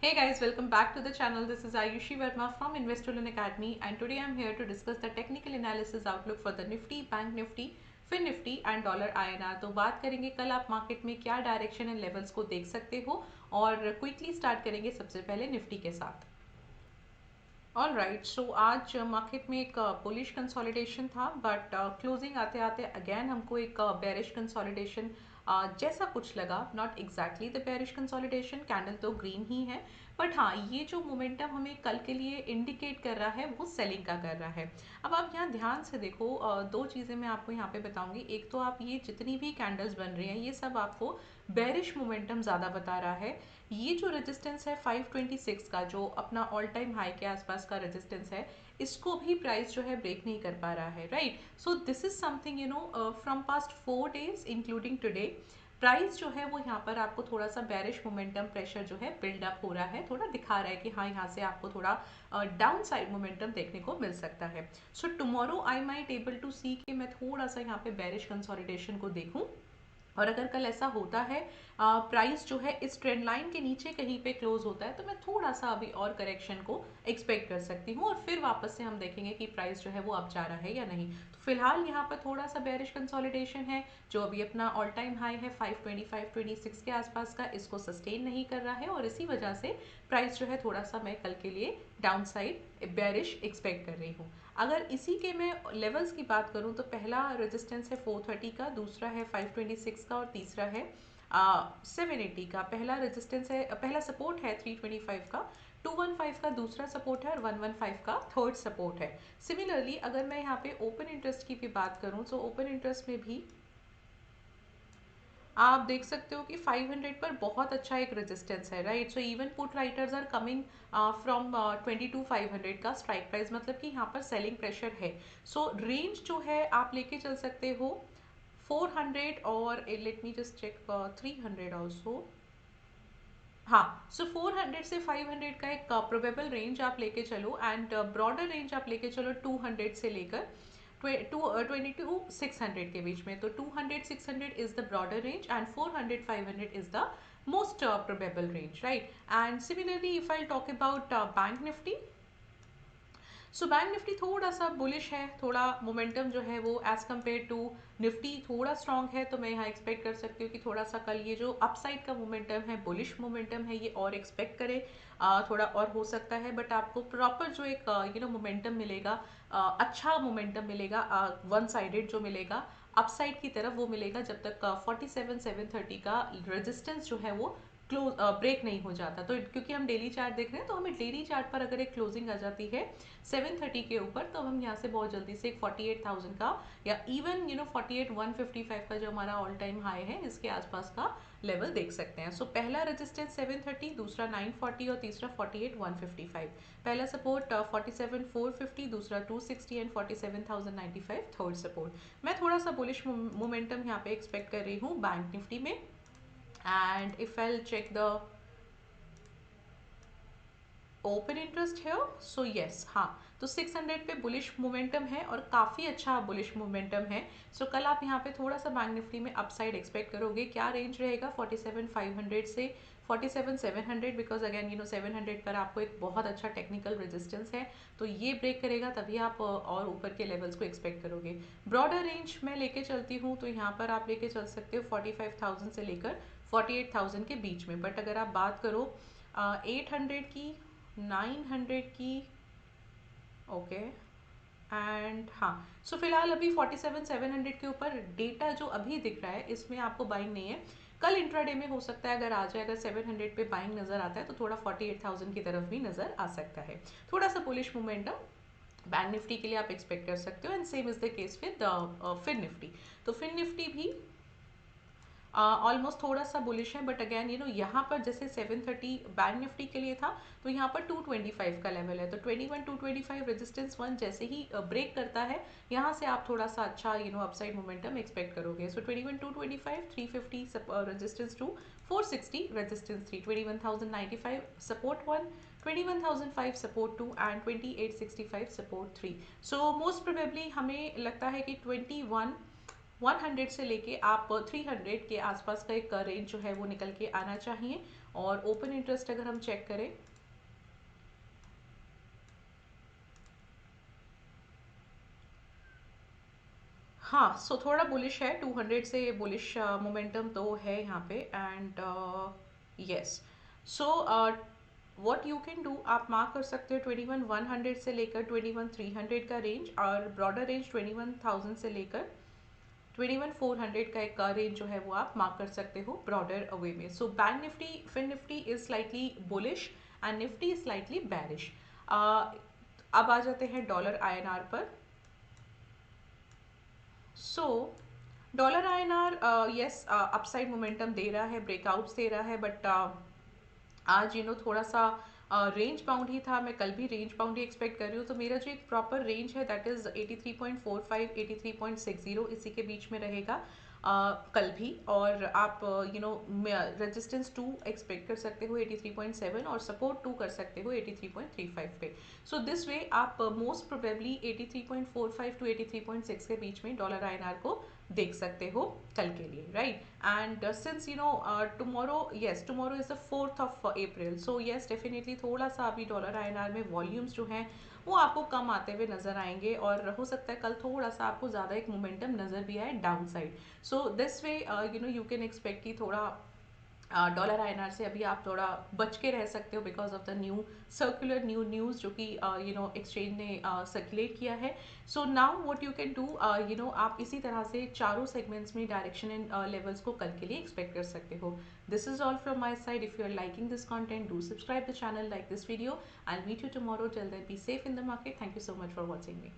Hey guys, welcome back to the channel. This is Ayushi Verma from Investoline Academy, and today I'm here to discuss the technical analysis outlook for the Nifty, Bank Nifty, Fin Nifty and dollar INR। तो बात करेंगे कल आप market में क्या direction and levels को देख सकते हो, और क्विकली स्टार्ट करेंगे सबसे पहले निफ्टी के साथ। ऑल राइट, सो आज मार्केट में एक बुलिश कंसोलिडेशन था, बट क्लोजिंग आते आते अगेन हमको एक बेरिश कंसोलिडेशन जैसा कुछ लगा। Not exactly the bearish consolidation, candle तो ग्रीन ही है, बट हाँ, ये जो मोमेंटम हमें कल के लिए इंडिकेट कर रहा है वो सेलिंग का कर रहा है। अब आप यहाँ ध्यान से देखो, दो चीज़ें मैं आपको यहाँ पे बताऊंगी। एक तो आप ये जितनी भी कैंडल्स बन रही हैं ये सब आपको बेरिश मोमेंटम ज़्यादा बता रहा है। ये जो रेजिस्टेंस है 526 का, जो अपना ऑल टाइम हाई के आसपास का रेजिस्टेंस है, इसको भी प्राइस जो है ब्रेक नहीं कर पा रहा है। Right, so this is something from past 4 days including today, price जो है वो यहाँ पर आपको थोड़ा सा बेरिश मोमेंटम प्रेशर जो है बिल्डअप हो रहा है, थोड़ा दिखा रहा है कि हाँ, यहाँ से आपको थोड़ा डाउन साइड मोमेंटम देखने को मिल सकता है। So tomorrow I might able to see कि मैं थोड़ा सा यहाँ पे बेरिश कंसोलिडेशन को देखूँ, और अगर कल ऐसा होता है, प्राइस जो है इस ट्रेंड लाइन के नीचे कहीं पे क्लोज होता है, तो मैं थोड़ा सा अभी और करेक्शन को एक्सपेक्ट कर सकती हूँ, और फिर वापस से हम देखेंगे कि प्राइस जो है वो अप जा रहा है या नहीं। तो फिलहाल यहाँ पर थोड़ा सा बेरिश कंसोलिडेशन है, जो अभी अपना ऑल टाइम हाई है 525-26 के आसपास का, इसको सस्टेन नहीं कर रहा है, और इसी वजह से प्राइस जो है थोड़ा सा मैं कल के लिए डाउन साइड बेरिश एक्सपेक्ट कर रही हूँ। अगर इसी के मैं लेवल्स की बात करूं तो पहला रेजिस्टेंस है 430 का, दूसरा है 526 का, और तीसरा है 780 का। पहला रेजिस्टेंस है, पहला सपोर्ट है 325 का, 215 का दूसरा सपोर्ट है, और 115 का थर्ड सपोर्ट है। सिमिलरली अगर मैं यहाँ पे ओपन इंटरेस्ट की भी बात करूँ तो ओपन इंटरेस्ट में भी आप देख सकते हो कि 500 पर बहुत अच्छा एक रेजिस्टेंस है। Right, so even put writers are coming from 22,500 का स्ट्राइक प्राइस, मतलब कि यहाँ पर सेलिंग प्रेशर है। सो रेंज जो है आप लेके चल सकते हो 400, और let me just check 300 also. हाँ, सो 400 से 500 का एक प्रोबेबल रेंज आप लेके चलो, एंड ब्रॉडर रेंज आप लेके चलो 200 से लेकर 22 600 के बीच में। तो 200 600 is the broader range, and 400 500 is the most probable range. Right, and similarly if I talk about bank Nifty, so bank Nifty थोड़ा सा बुलिश है, थोड़ा मोमेंटम जो है वो एज कम्पेयर टू निफ्टी थोड़ा स्ट्रांग है। तो मैं यहाँ एक्सपेक्ट कर सकती हूँ कि थोड़ा सा कल ये जो अपसाइड का मोमेंटम है, बुलिश मोमेंटम है, ये और एक्सपेक्ट करे, थोड़ा और हो सकता है। बट आपको प्रॉपर जो एक मोमेंटम मिलेगा, अच्छा मोमेंटम मिलेगा, वन साइडेड जो मिलेगा अपसाइड की तरफ, वो मिलेगा जब तक 47 730 का रेजिस्टेंस जो है वो क्लोज ब्रेक नहीं हो जाता। तो क्योंकि हम डेली चार्ट देख रहे हैं, तो हमें डेली चार्ट पर अगर एक क्लोजिंग आ जाती है 730 के ऊपर, तो हम यहाँ से बहुत जल्दी से एक 48,000 का, या इवन 48,155 का जो हमारा ऑल टाइम हाई है, इसके आसपास का लेवल देख सकते हैं। सो पहला रेजिस्टेंस 730, दूसरा 940, और तीसरा 48,155। पहला सपोर्ट 47,450, दूसरा 260 एंड 47,095 थर्ड सपोर्ट। मैं थोड़ा सा बुलिश मोमेंटम यहाँ पे एक्सपेक्ट कर रही हूँ बैंक निफ्टी में। And if I check the open interest है, सो यस, हाँ, तो 600 पे बुलिश मोमेंटम है, और काफ़ी अच्छा बुलिश मोमेंटम है। सो कल आप यहाँ पे थोड़ा सा बैंक निफ्टी में अपसाइड एक्सपेक्ट करोगे। क्या रेंज रहेगा? 47,500 से 47,700, बिकॉज अगेन 700 पर आपको एक बहुत अच्छा टेक्निकल रेजिस्टेंस है, तो ये ब्रेक करेगा तभी आप और ऊपर के लेवल्स को एक्सपेक्ट करोगे। ब्रॉडर रेंज मैं लेके चलती हूँ, तो यहाँ पर आप लेके चल सकते हो 45,000 से लेकर 48,000 के बीच में। बट अगर आप बात करो 800 की, 900 की, ओके, एंड हाँ, सो फिलहाल अभी 47,700 के ऊपर डेटा जो अभी दिख रहा है, इसमें आपको बाइंग नहीं है। कल इंट्राडे में हो सकता है अगर आ जाए, अगर 700 पे बाइंग नज़र आता है, तो थोड़ा 48,000 की तरफ भी नज़र आ सकता है। थोड़ा सा बुलिश मोमेंटम बैंक निफ्टी के लिए आप एक्सपेक्ट कर सकते हो, and same is the case with fin Nifty. तो फिन निफ्टी भी ऑलमोस्ट थोड़ा सा बुलिश है, बट अगैन यहाँ पर जैसे 730 बैंक निफ्टी के लिए था, तो यहाँ पर 225 का लेवल है, तो 21 225 रेजिस्टेंस वन जैसे ही ब्रेक करता है, यहाँ से आप थोड़ा सा अच्छा अपसाइड मोमेंटम एक्सपेक्ट करोगे। So 21 225 350 resistance two, 460 resistance 3, 21,095 support one, 21,005 support two, and 2865 support three. So most probably हमें लगता है कि 21 100 से लेके आप 300 के आसपास का एक रेंज जो है वो निकल के आना चाहिए। और ओपन इंटरेस्ट अगर हम चेक करें, हाँ, सो थोड़ा बुलिश है, 200 से बुलिश मोमेंटम तो है यहाँ पे। And yes, so what you can do, आप मार्क कर सकते हो 21,100 से लेकर 21,300 का रेंज, और ब्रॉडर रेंज 21,000 से लेकर 21,400 का एक रेंज जो है वो आप मार्क कर सकते हो ब्रॉडर वे में। So bank Nifty, Fin Nifty is slightly bullish and Nifty is slightly bearish. अब आ जाते हैं डॉलर आईएनआर पर। So dollar INR, yes, upside momentum दे रहा है, ब्रेकआउट्स दे रहा है, बट आज थोड़ा सा रेंज बाउंड ही था। मैं कल भी रेंज बाउंड ही एक्सपेक्ट कर रही हूँ, तो मेरा जो एक प्रॉपर रेंज है दैट इज़ 83.45 83.60, इसी के बीच में रहेगा कल भी। और आप रेजिस्टेंस 2 एक्सपेक्ट कर सकते हो 83.7, और सपोर्ट 2 कर सकते हो 83.35 पे। सो दिस वे आप मोस्ट प्रोबेबली 83.45 टू 83.6 के बीच में डॉलर आईएनआर को देख सकते हो कल के लिए, right. And since tomorrow, yes, tomorrow is the 4th of April, so yes definitely थोड़ा सा अभी डॉलर आईएनआर में वॉल्यूम्स जो हैं वो आपको कम आते हुए नजर आएंगे, और हो सकता है कल थोड़ा सा आपको ज़्यादा एक मोमेंटम नजर भी आए down side. So this way you can expect कि थोड़ा डॉलर आईएनआर से अभी आप थोड़ा बच के रह सकते हो because of the new circular new news जो कि एक्सचेंज ने सर्कुलेट किया है। So now what you can do, आप इसी तरह से चारों सेगमेंट्स में डायरेक्शन एंड लेवल्स को कल के लिए एक्सपेक्ट कर सकते हो। This is all from my side. If you are liking this content, do subscribe the channel, like this video, I meet you tomorrow. Till then be safe in the market. Thank you so much for watching me.